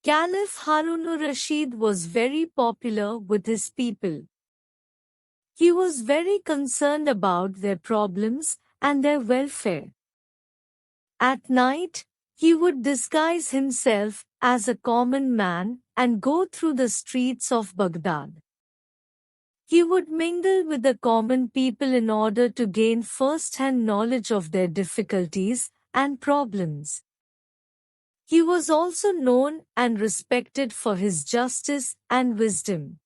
Caliph Harun al-Rashid was very popular with his people. He was very concerned about their problems and their welfare. At night, he would disguise himself as a common man and go through the streets of Baghdad. He would mingle with the common people in order to gain first-hand knowledge of their difficulties and problems. He was also known and respected for his justice and wisdom.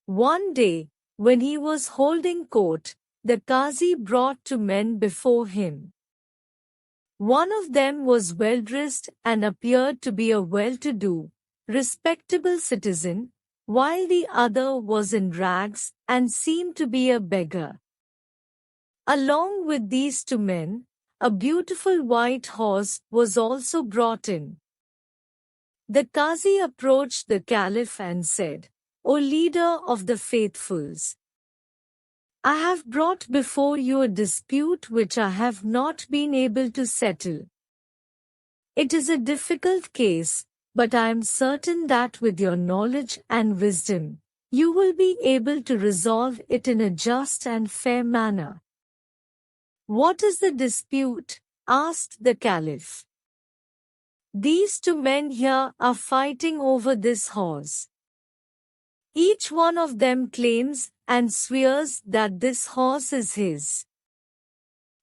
One day, when he was holding court, the Qazi brought two men before him. One of them was well-dressed and appeared to be a well-to-do, respectable citizen, while the other was in rags and seemed to be a beggar. Along with these two men, a beautiful white horse was also brought in. The Qazi approached the Caliph and said, "O leader of the faithfuls, I have brought before you a dispute which I have not been able to settle. It is a difficult case, but I am certain that with your knowledge and wisdom, you will be able to resolve it in a just and fair manner." "What is the dispute?" asked the Caliph. "These two men here are fighting over this horse. Each one of them claims and swears that this horse is his."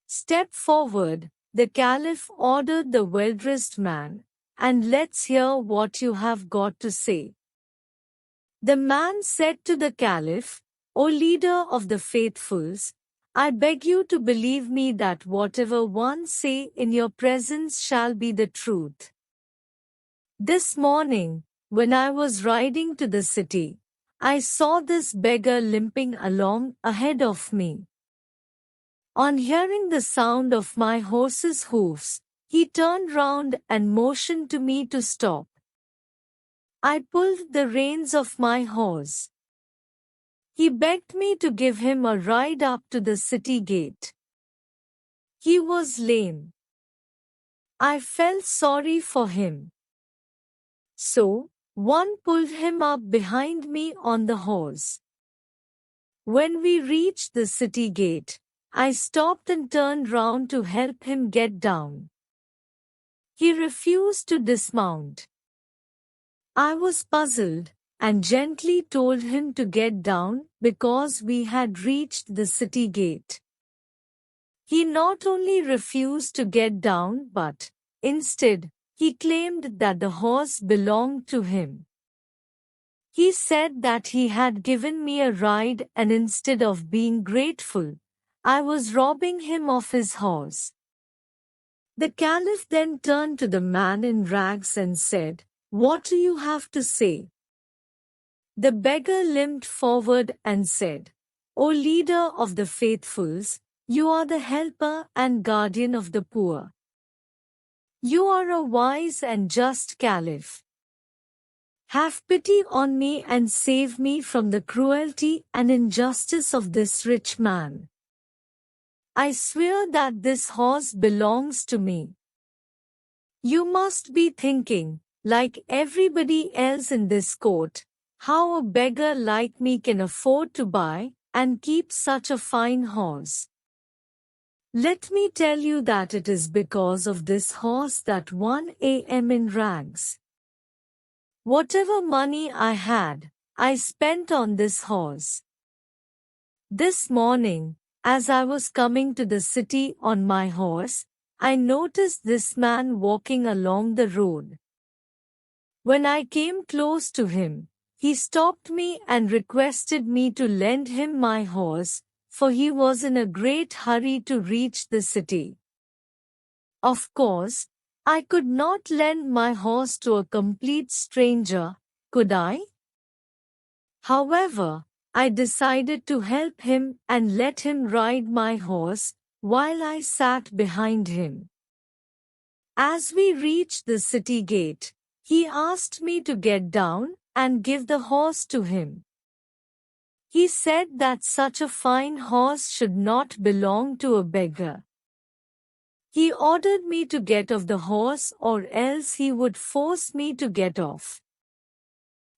"Step forward," the Caliph ordered the well-dressed man, "and let's hear what you have got to say." The man said to the Caliph, "O leader of the faithfuls, I beg you to believe me that whatever one say in your presence shall be the truth. This morning, when I was riding to the city, I saw this beggar limping along ahead of me. On hearing the sound of my horse's hoofs, he turned round and motioned to me to stop. I pulled the reins of my horse. He begged me to give him a ride up to the city gate. He was lame. I felt sorry for him. So, one pulled him up behind me on the horse. When we reached the city gate, I stopped and turned round to help him get down. He refused to dismount. I was puzzled and gently told him to get down because we had reached the city gate. He not only refused to get down but, instead, he claimed that the horse belonged to him. He said that he had given me a ride and instead of being grateful, I was robbing him of his horse." The Caliph then turned to the man in rags and said, "What do you have to say?" The beggar limped forward and said, "O leader of the faithfuls, you are the helper and guardian of the poor. You are a wise and just Caliph. Have pity on me and save me from the cruelty and injustice of this rich man. I swear that this horse belongs to me." You must be thinking, like everybody else in this court, how a beggar like me can afford to buy and keep such a fine horse. Let me tell you that it is because of this horse that I am in rags. Whatever money I had, I spent on this horse. This morning, as I was coming to the city on my horse, I noticed this man walking along the road. When I came close to him, he stopped me and requested me to lend him my horse, for he was in a great hurry to reach the city. Of course, I could not lend my horse to a complete stranger, could I? However, I decided to help him and let him ride my horse, while I sat behind him. As we reached the city gate, he asked me to get down and give the horse to him. He said that such a fine horse should not belong to a beggar. He ordered me to get off the horse or else he would force me to get off.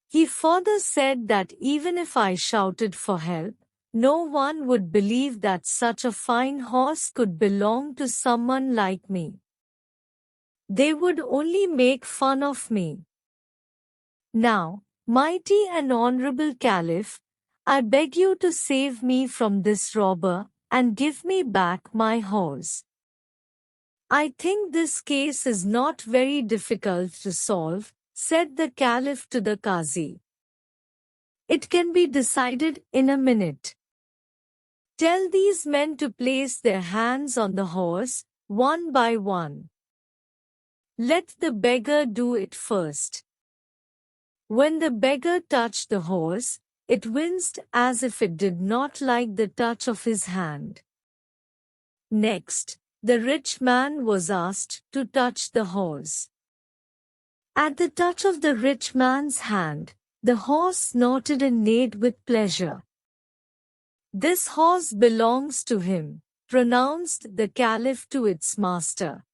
He further said that even if I shouted for help, no one would believe that such a fine horse could belong to someone like me. They would only make fun of me. Now, mighty and honorable Caliph, I beg you to save me from this robber and give me back my horse. I think this case is not very difficult to solve, said the Caliph to the Qazi. It can be decided in a minute. Tell these men to place their hands on the horse, one by one. Let the beggar do it first. When the beggar touched the horse, it winced as if it did not like the touch of his hand. Next, the rich man was asked to touch the horse. At the touch of the rich man's hand, the horse snorted and neighed with pleasure. This horse belongs to him, pronounced the Caliph to its master.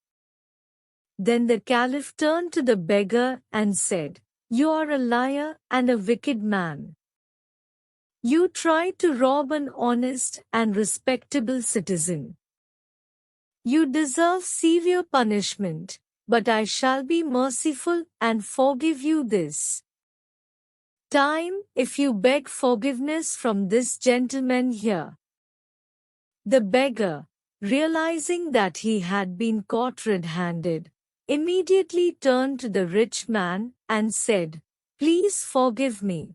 Then the Caliph turned to the beggar and said, "You are a liar and a wicked man. You tried to rob an honest and respectable citizen. You deserve severe punishment, but I shall be merciful and forgive you this time if you beg forgiveness from this gentleman here." The beggar, realizing that he had been caught red-handed, immediately turned to the rich man and said, "Please forgive me.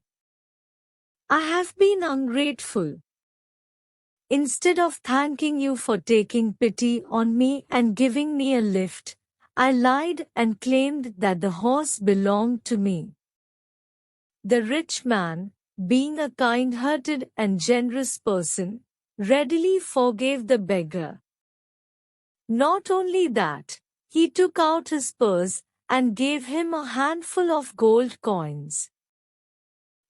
I have been ungrateful. Instead of thanking you for taking pity on me and giving me a lift, I lied and claimed that the horse belonged to me." The rich man, being a kind-hearted and generous person, readily forgave the beggar. Not only that, he took out his purse and gave him a handful of gold coins.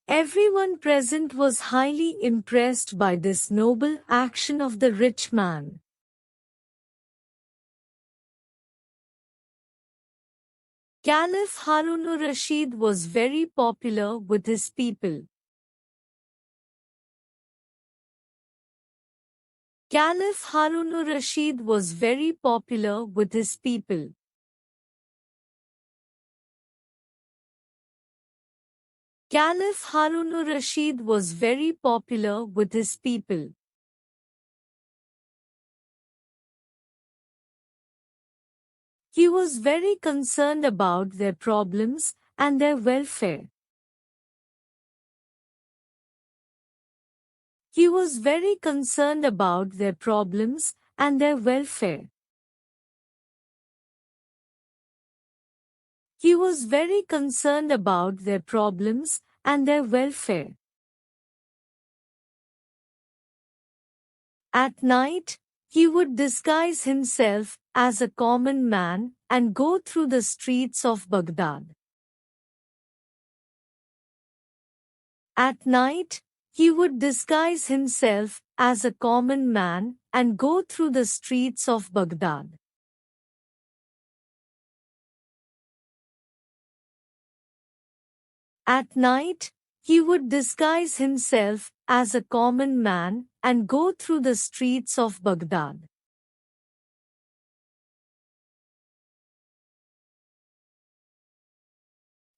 Everyone present was highly impressed by this noble action of the rich man. Caliph Harun-ur-Rashid was very popular with his people. Caliph Harun-ur-Rashid was very popular with his people. Caliph Harun-ur-Rashid was very popular with his people. He was very concerned about their problems and their welfare. He was very concerned about their problems and their welfare. He was very concerned about their problems and their welfare. At night, he would disguise himself as a common man and go through the streets of Baghdad. At night, he would disguise himself as a common man and go through the streets of Baghdad. At night, he would disguise himself as a common man and go through the streets of Baghdad.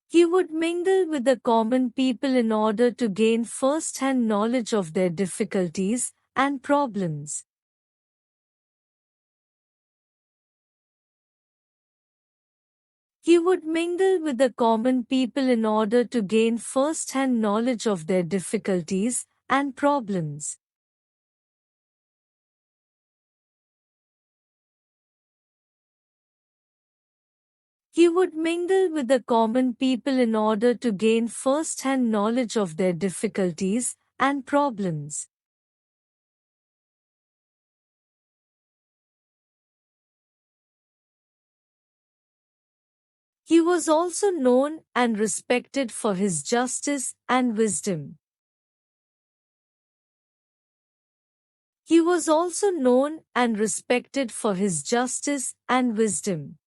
He would mingle with the common people in order to gain first-hand knowledge of their difficulties and problems. He would mingle with the common people in order to gain first-hand knowledge of their difficulties and problems. He would mingle with the common people in order to gain first-hand knowledge of their difficulties and problems. He was also known and respected for his justice and wisdom. He was also known and respected for his justice and wisdom.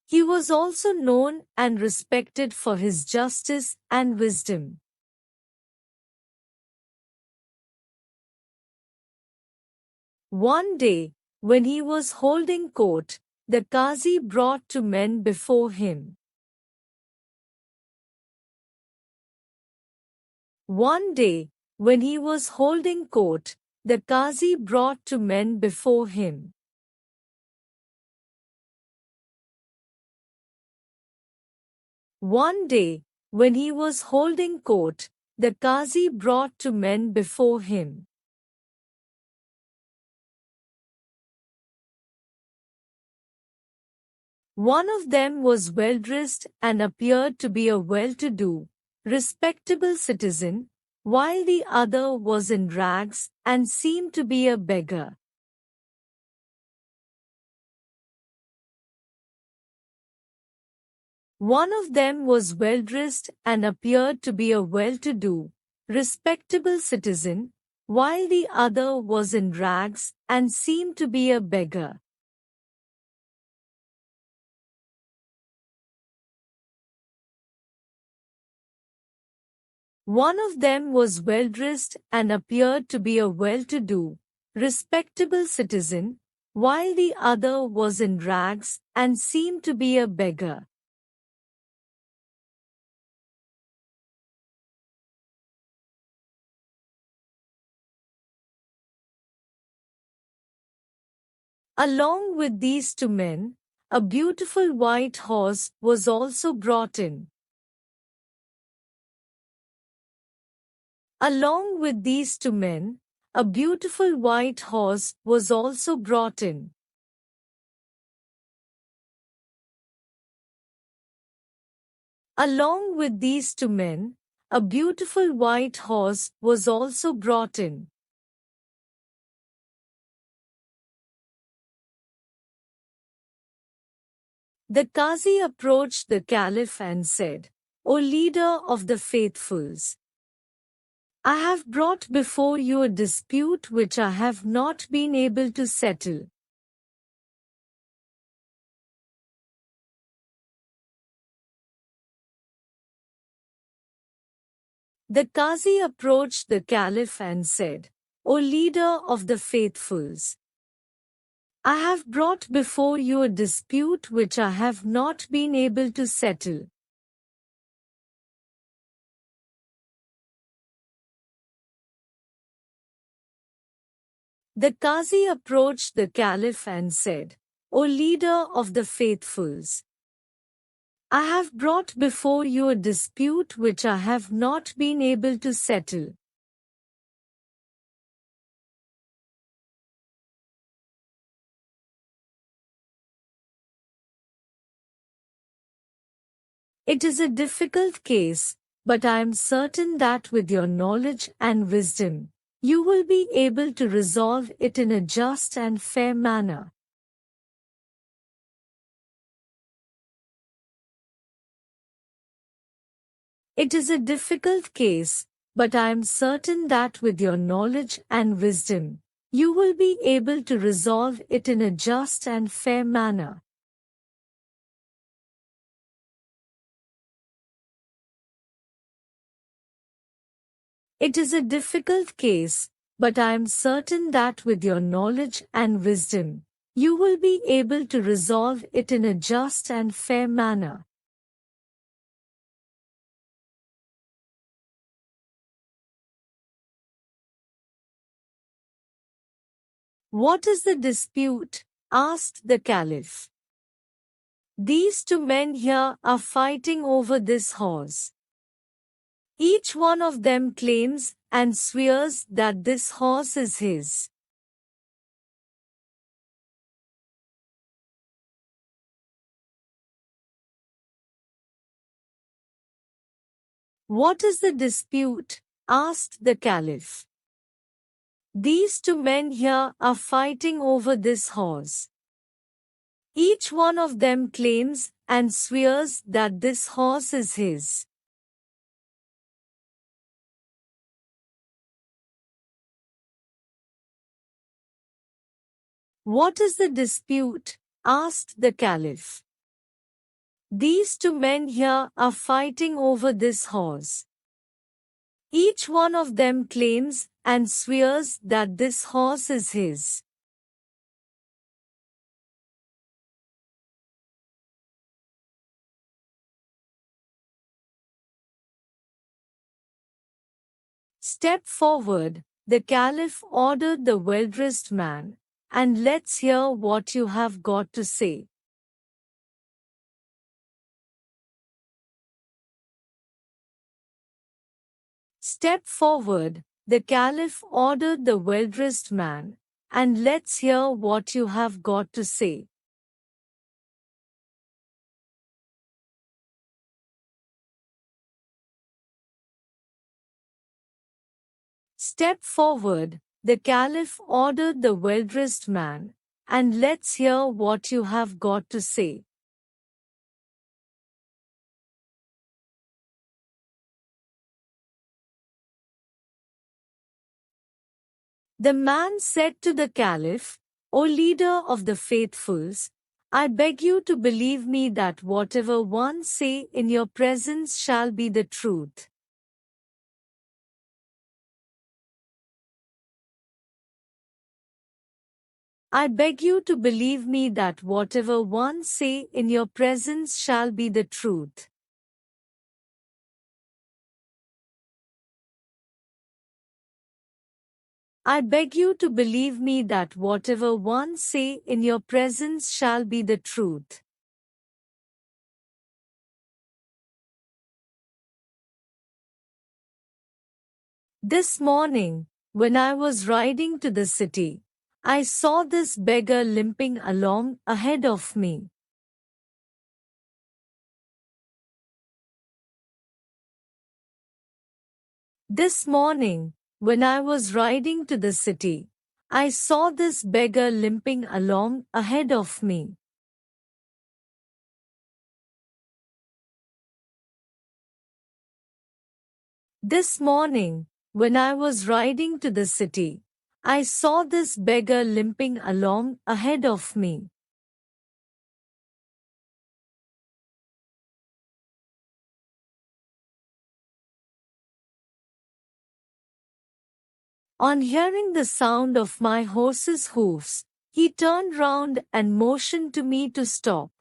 He was also known and respected for his justice and wisdom. One day, when he was holding court, the Qazi brought two men before him. One day, when he was holding court, the Qazi brought two men before him. One day, when he was holding court, the Qazi brought two men before him. One of them was well-dressed and appeared to be a well-to-do, respectable citizen, while the other was in rags and seemed to be a beggar. One of them was well-dressed and appeared to be a well-to-do, respectable citizen, while the other was in rags and seemed to be a beggar. One of them was well-dressed and appeared to be a well-to-do, respectable citizen, while the other was in rags and seemed to be a beggar. Along with these two men, a beautiful white horse was also brought in. Along with these two men, a beautiful white horse was also brought in. Along with these two men, a beautiful white horse was also brought in. The Qazi approached the Caliph and said, "O leader of the faithfuls, I have brought before you a dispute which I have not been able to settle. The Qazi approached the Caliph and said, "O leader of the faithfuls, I have brought before you a dispute which I have not been able to settle. The Qazi approached the Caliph and said, "O leader of the faithfuls, I have brought before you a dispute which I have not been able to settle. It is a difficult case, but I am certain that with your knowledge and wisdom, you will be able to resolve it in a just and fair manner." It is a difficult case, but I am certain that with your knowledge and wisdom, you will be able to resolve it in a just and fair manner. It is a difficult case, but I am certain that with your knowledge and wisdom, you will be able to resolve it in a just and fair manner. "What is the dispute?" asked the Caliph. "These two men here are fighting over this horse. Each one of them claims and swears that this horse is his. "What is the dispute?" asked the Caliph. "These two men here are fighting over this horse. Each one of them claims and swears that this horse is his. What is the dispute? Asked the Caliph. These two men here are fighting over this horse. Each one of them claims and swears that this horse is his. Step forward, the Caliph ordered the well-dressed man, and let's hear what you have got to say. Step forward, the Caliph ordered the well-dressed man, and let's hear what you have got to say. Step forward, the Caliph ordered the well-dressed man, and let's hear what you have got to say. The man said to the Caliph, O leader of the faithfuls, I beg you to believe me that whatever one say in your presence shall be the truth. I beg you to believe me that whatever one say in your presence shall be the truth. I beg you to believe me that whatever one say in your presence shall be the truth. This morning, when I was riding to the city, I saw this beggar limping along ahead of me. This morning, when I was riding to the city, I saw this beggar limping along ahead of me. This morning, when I was riding to the city, I saw this beggar limping along ahead of me. On hearing the sound of my horse's hoofs, he turned round and motioned to me to stop.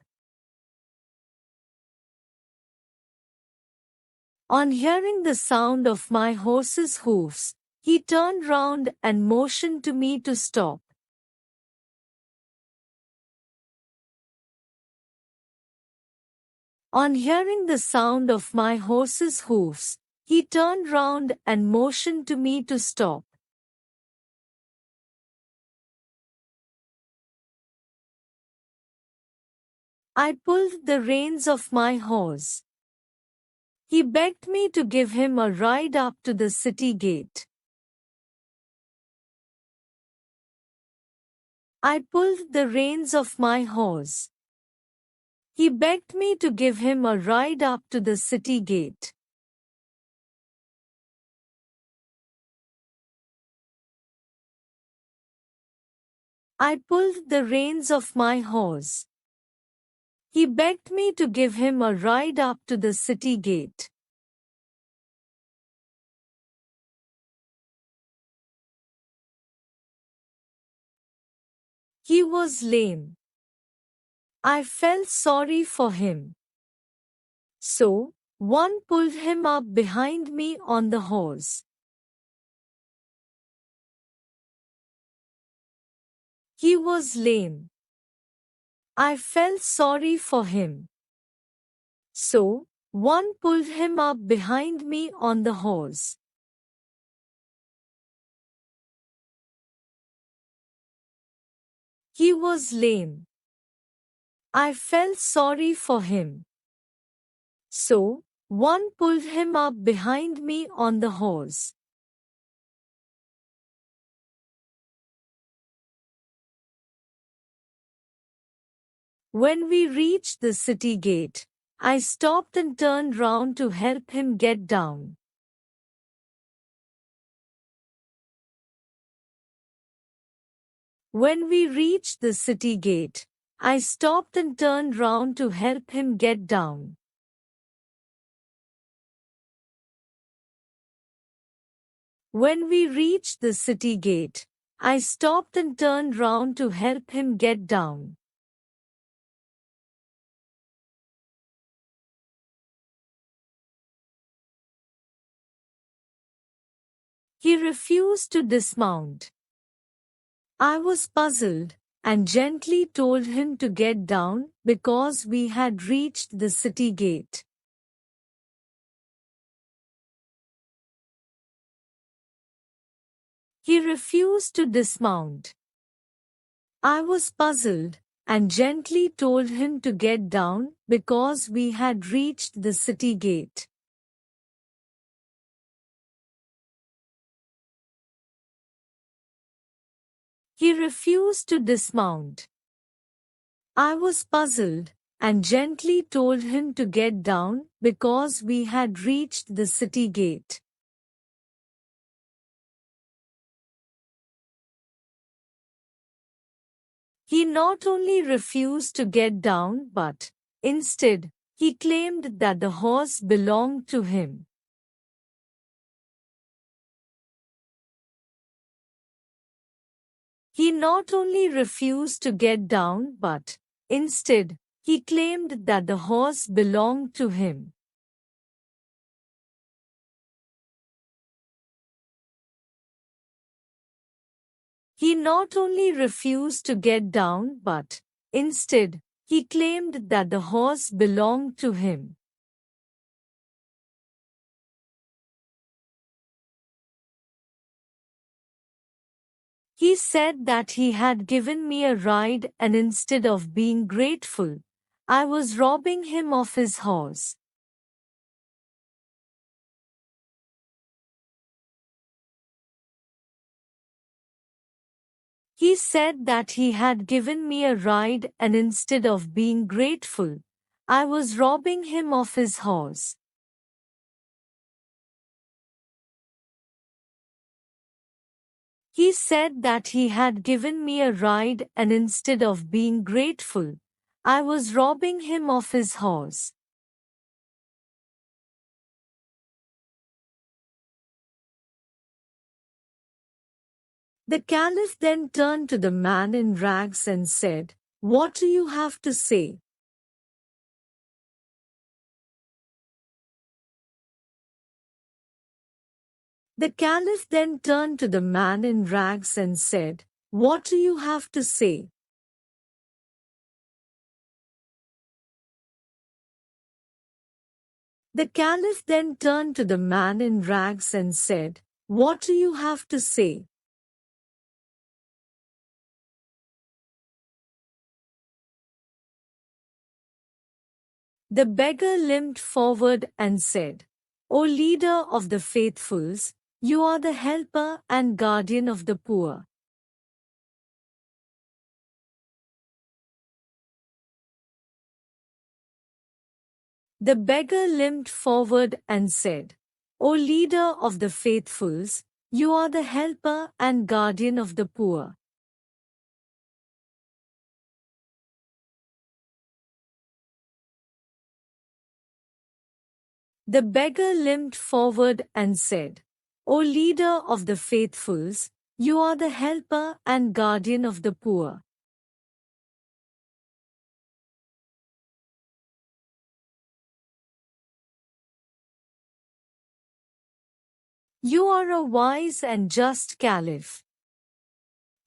On hearing the sound of my horse's hoofs, he turned round and motioned to me to stop. On hearing the sound of my horse's hoofs, he turned round and motioned to me to stop. I pulled the reins of my horse. He begged me to give him a ride up to the city gate. I pulled the reins of my horse. He begged me to give him a ride up to the city gate. I pulled the reins of my horse. He begged me to give him a ride up to the city gate. He was lame. I felt sorry for him. So, one pulled him up behind me on the horse. He was lame. I felt sorry for him. So, one pulled him up behind me on the horse. He was lame. I felt sorry for him. So, one pulled him up behind me on the horse. When we reached the city gate, I stopped and turned round to help him get down. When we reached the city gate, I stopped and turned round to help him get down. When we reached the city gate, I stopped and turned round to help him get down. He refused to dismount. I was puzzled and gently told him to get down because we had reached the city gate. He refused to dismount. I was puzzled and gently told him to get down because we had reached the city gate. He refused to dismount. I was puzzled and gently told him to get down because we had reached the city gate. He not only refused to get down but, instead, he claimed that the horse belonged to him. He not only refused to get down but, instead, he claimed that the horse belonged to him. He not only refused to get down but, instead, he claimed that the horse belonged to him. He said that he had given me a ride and instead of being grateful, I was robbing him of his horse. He said that he had given me a ride and instead of being grateful, I was robbing him of his horse. He said that he had given me a ride and instead of being grateful, I was robbing him of his horse. The Caliph then turned to the man in rags and said, "What do you have to say?" The Caliph then turned to the man in rags and said, "What do you have to say?" The Caliph then turned to the man in rags and said, "What do you have to say?" The beggar limped forward and said, "O leader of the faithfuls, you are the helper and guardian of the poor." The beggar limped forward and said, "O leader of the faithfuls, you are the helper and guardian of the poor." The beggar limped forward and said, "O leader of the faithfuls, you are the helper and guardian of the poor." You are a wise and just Caliph.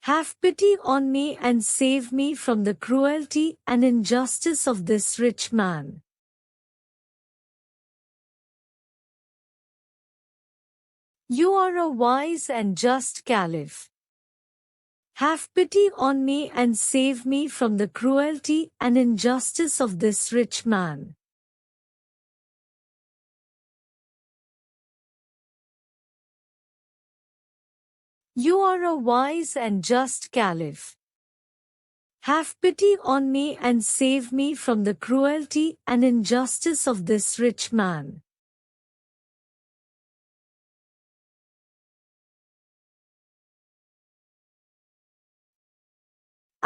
Have pity on me and save me from the cruelty and injustice of this rich man. You are a wise and just Caliph. Have pity on me and save me from the cruelty and injustice of this rich man. You are a wise and just Caliph. Have pity on me and save me from the cruelty and injustice of this rich man.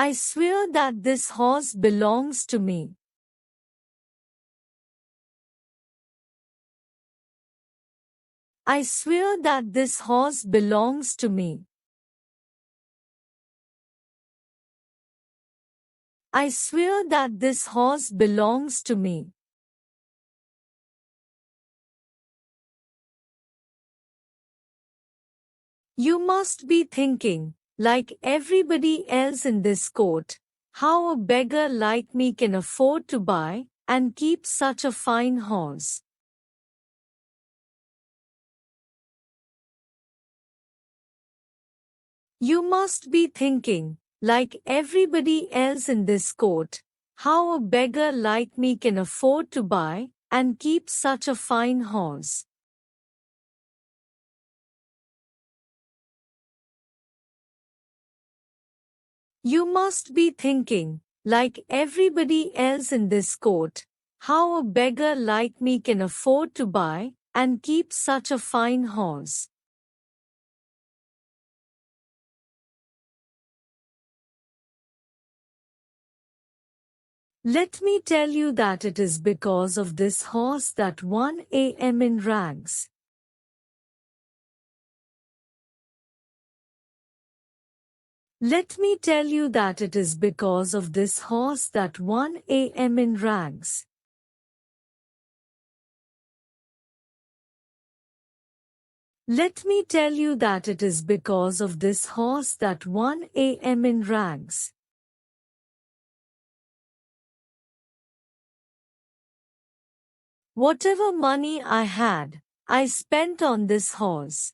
I swear that this horse belongs to me. I swear that this horse belongs to me. I swear that this horse belongs to me. You must be thinking, like everybody else in this court, how a beggar like me can afford to buy and keep such a fine horse. You must be thinking, like everybody else in this court, how a beggar like me can afford to buy and keep such a fine horse. You must be thinking, like everybody else in this court, how a beggar like me can afford to buy and keep such a fine horse. Let me tell you that it is because of this horse that one am in rags. Let me tell you that it is because of this horse that one am in rags. Let me tell you that it is because of this horse that one am in rags. Whatever money I had, I spent on this horse.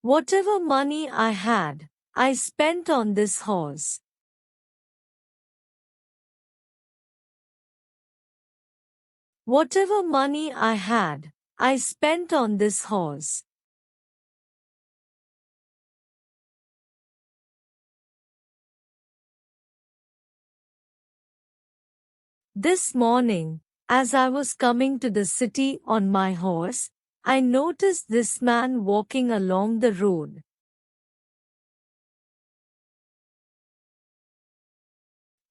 Whatever money I had, I spent on this horse. Whatever money I had, I spent on this horse. This morning, as I was coming to the city on my horse, I noticed this man walking along the road.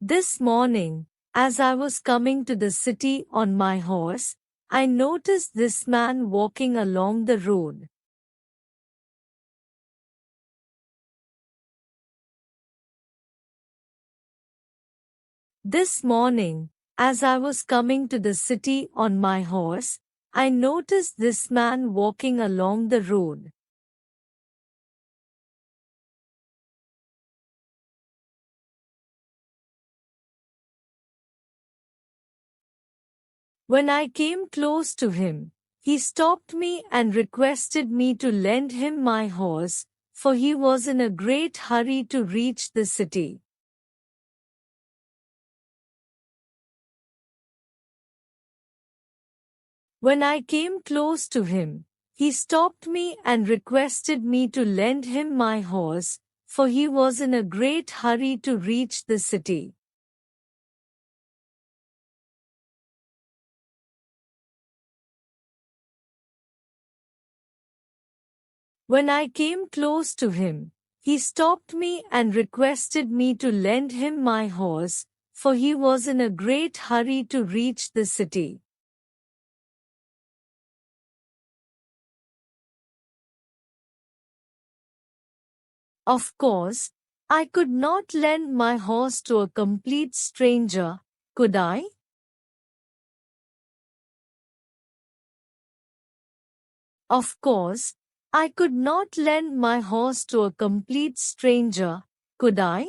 This morning, as I was coming to the city on my horse, I noticed this man walking along the road. This morning, as I was coming to the city on my horse, I noticed this man walking along the road. When I came close to him, he stopped me and requested me to lend him my horse, for he was in a great hurry to reach the city. When I came close to him, he stopped me and requested me to lend him my horse, for he was in a great hurry to reach the city. When I came close to him, he stopped me and requested me to lend him my horse, for he was in a great hurry to reach the city. Of course, I could not lend my horse to a complete stranger, could I? Of course, I could not lend my horse to a complete stranger, could I?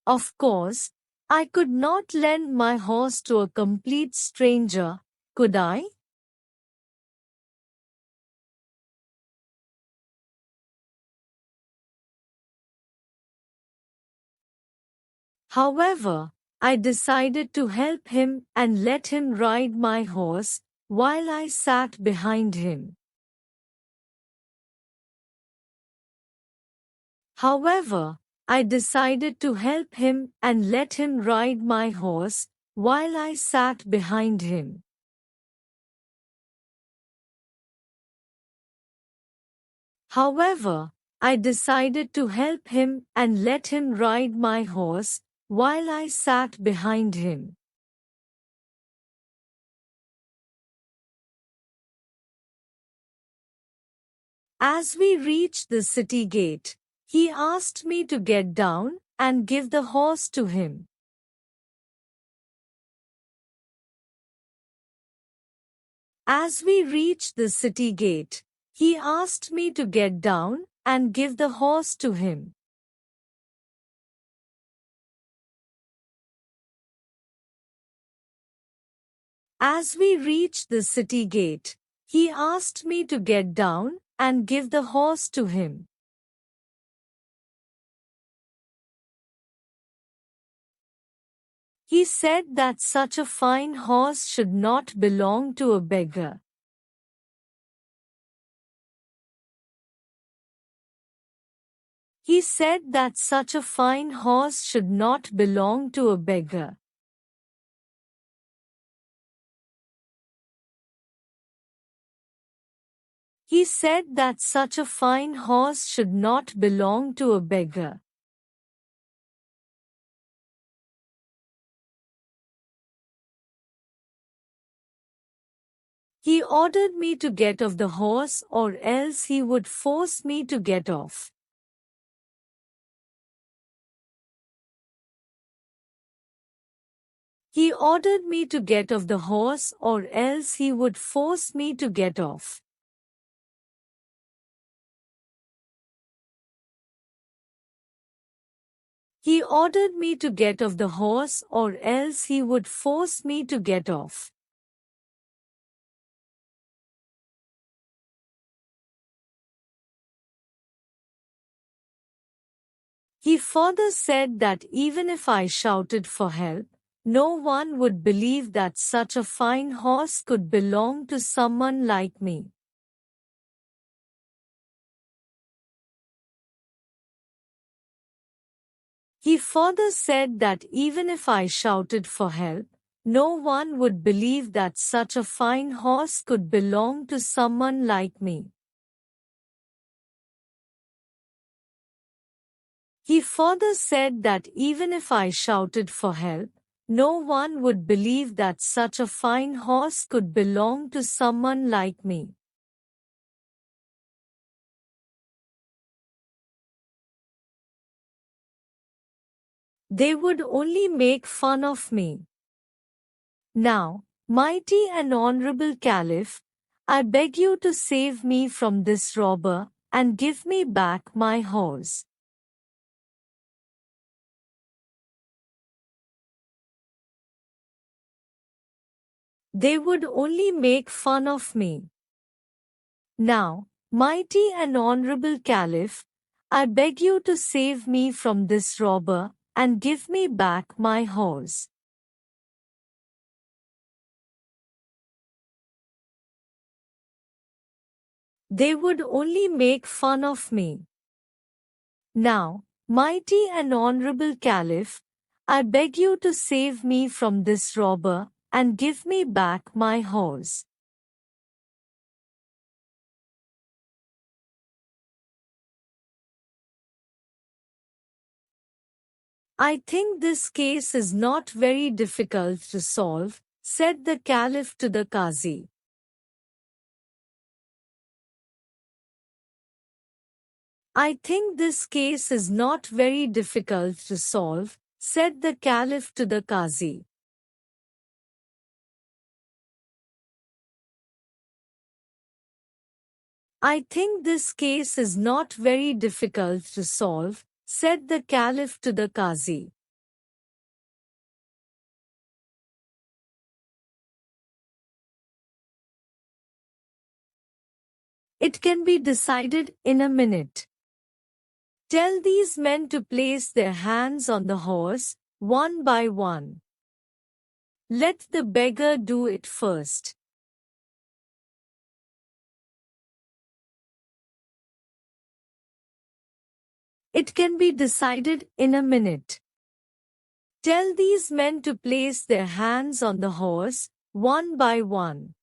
Of course, I could not lend my horse to a complete stranger, could I? However, I decided to help him and let him ride my horse while I sat behind him. However, I decided to help him and let him ride my horse while I sat behind him. However, I decided to help him and let him ride my horse while I sat behind him. As we reached the city gate, he asked me to get down and give the horse to him. As we reached the city gate, he asked me to get down and give the horse to him. As we reached the city gate, he asked me to get down and give the horse to him. He said that such a fine horse should not belong to a beggar. He said that such a fine horse should not belong to a beggar. He said that such a fine horse should not belong to a beggar. He ordered me to get off the horse or else he would force me to get off. He ordered me to get off the horse or else he would force me to get off. He ordered me to get off the horse or else he would force me to get off. He further said that even if I shouted for help, no one would believe that such a fine horse could belong to someone like me. He further said that even if I shouted for help, no one would believe that such a fine horse could belong to someone like me. He further said that even if I shouted for help, no one would believe that such a fine horse could belong to someone like me. They would only make fun of me. Now, mighty and honorable Caliph, I beg you to save me from this robber and give me back my horse. They would only make fun of me. Now, mighty and honorable Caliph, I beg you to save me from this robber and give me back my horse. They would only make fun of me. Now, mighty and honorable Caliph, I beg you to save me from this robber and give me back my horse. I think this case is not very difficult to solve, said the Caliph to the Qazi. I think this case is not very difficult to solve, said the Caliph to the Qazi. I think this case is not very difficult to solve, said the Caliph to the Qazi. It can be decided in a minute. Tell these men to place their hands on the horse, one by one. Let the beggar do it first. It can be decided in a minute. Tell these men to place their hands on the horse, one by one.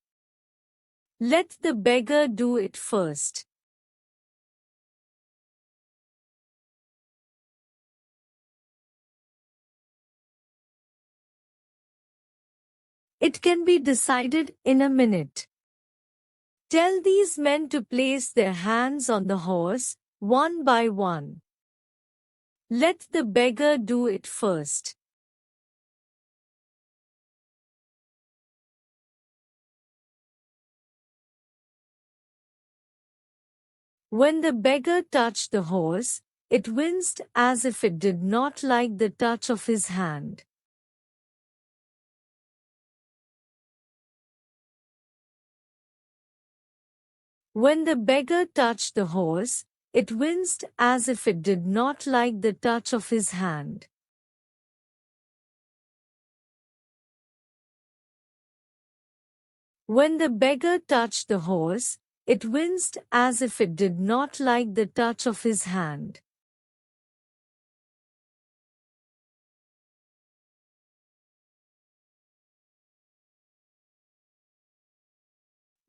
Let the beggar do it first. It can be decided in a minute. Tell these men to place their hands on the horse, one by one. Let the beggar do it first. When the beggar touched the horse, it winced as if it did not like the touch of his hand. When the beggar touched the horse, it winced as if it did not like the touch of his hand. When the beggar touched the horse, it winced as if it did not like the touch of his hand.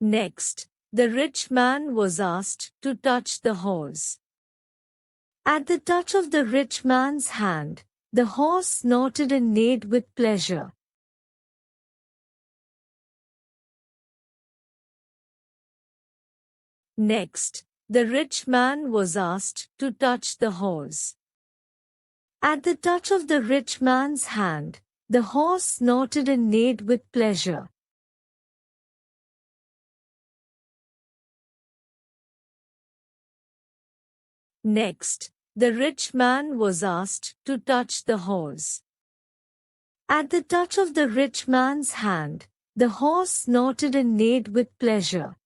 Next, the rich man was asked to touch the horse. At the touch of the rich man's hand, the horse snorted and neighed with pleasure. Next, the rich man was asked to touch the horse. At the touch of the rich man's hand, the horse snorted and neighed with pleasure. Next, the rich man was asked to touch the horse. At the touch of the rich man's hand, the horse snorted and neighed with pleasure.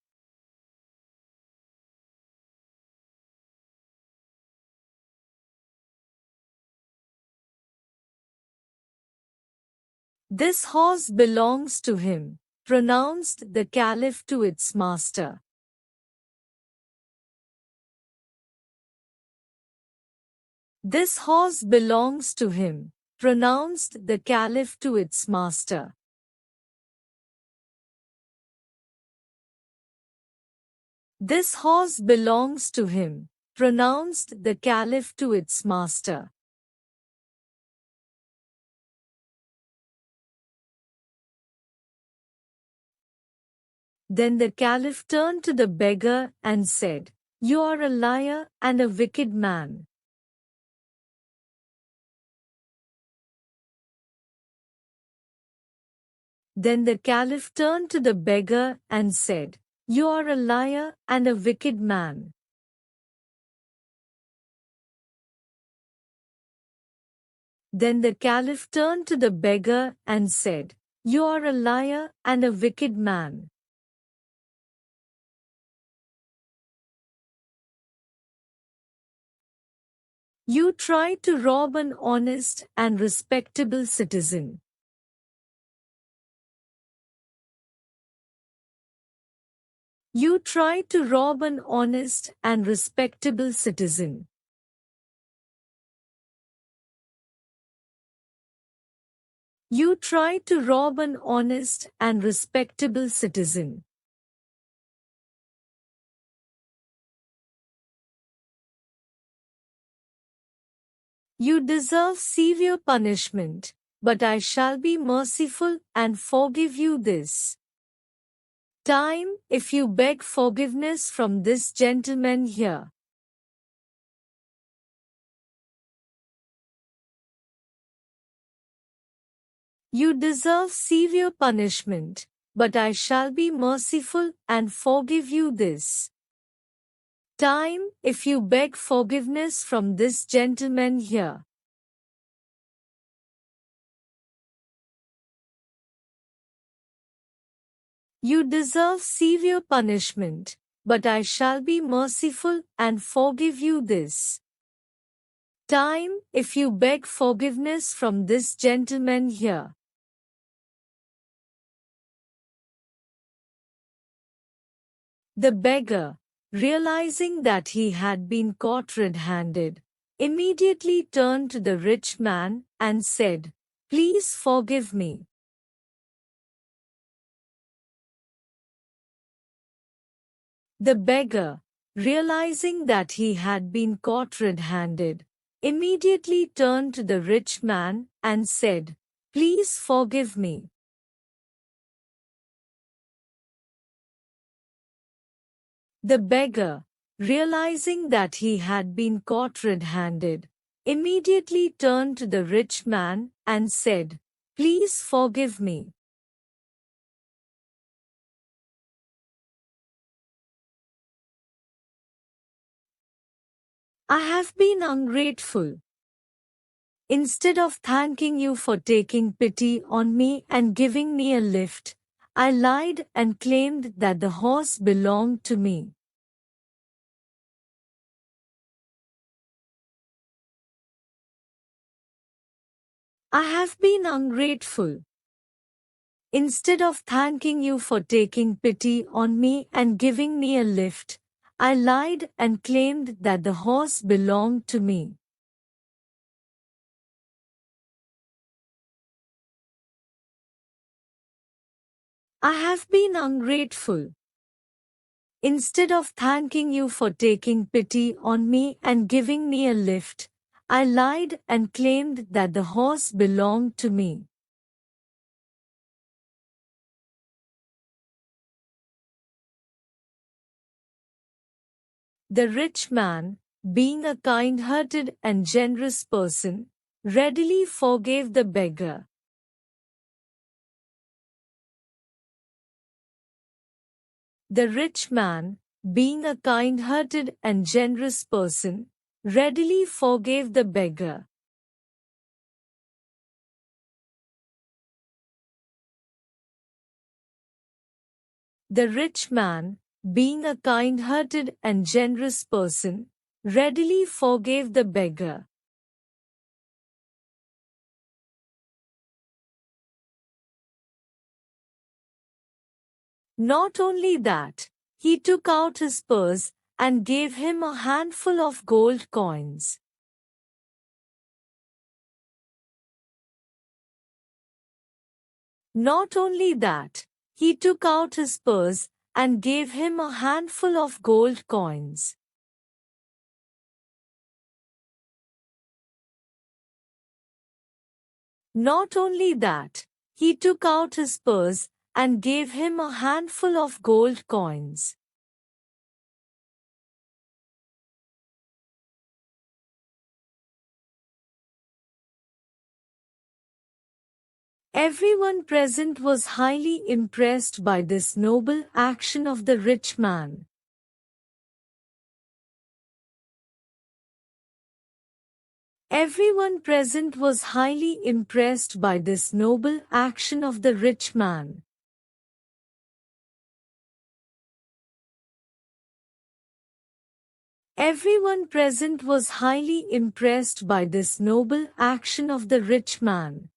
This horse belongs to him, pronounced the Caliph to its master. This horse belongs to him, pronounced the Caliph to its master. This horse belongs to him, pronounced the Caliph to its master. Then the Caliph turned to the beggar and said, "You are a liar and a wicked man." Then the Caliph turned to the beggar and said, "You are a liar and a wicked man." Then the Caliph turned to the beggar and said, "You are a liar and a wicked man." You tried to rob an honest and respectable citizen. You tried to rob an honest and respectable citizen. You tried to rob an honest and respectable citizen. You deserve severe punishment, but I shall be merciful and forgive you this time if you beg forgiveness from this gentleman here. You deserve severe punishment, but I shall be merciful and forgive you this time if you beg forgiveness from this gentleman here. You deserve severe punishment, but I shall be merciful and forgive you this time if you beg forgiveness from this gentleman here. The beggar, realizing that he had been caught red-handed, immediately turned to the rich man and said, "Please forgive me." The beggar, realizing that he had been caught red-handed, immediately turned to the rich man and said, "Please forgive me." The beggar, realizing that he had been caught red-handed, immediately turned to the rich man and said, "Please forgive me. I have been ungrateful. Instead of thanking you for taking pity on me and giving me a lift, I lied and claimed that the horse belonged to me. I have been ungrateful. Instead of thanking you for taking pity on me and giving me a lift, I lied and claimed that the horse belonged to me." I have been ungrateful. Instead of thanking you for taking pity on me and giving me a lift, I lied and claimed that the horse belonged to me. The rich man, being a kind-hearted and generous person, readily forgave the beggar. The rich man, being a kind-hearted and generous person, readily forgave the beggar. The rich man, being a kind-hearted and generous person, readily forgave the beggar. Not only that, he took out his purse and gave him a handful of gold coins. Not only that, he took out his purse and gave him a handful of gold coins. Not only that, he took out his purse and gave him a handful of gold coins. Everyone present was highly impressed by this noble action of the rich man. Everyone present was highly impressed by this noble action of the rich man. Everyone present was highly impressed by this noble action of the rich man.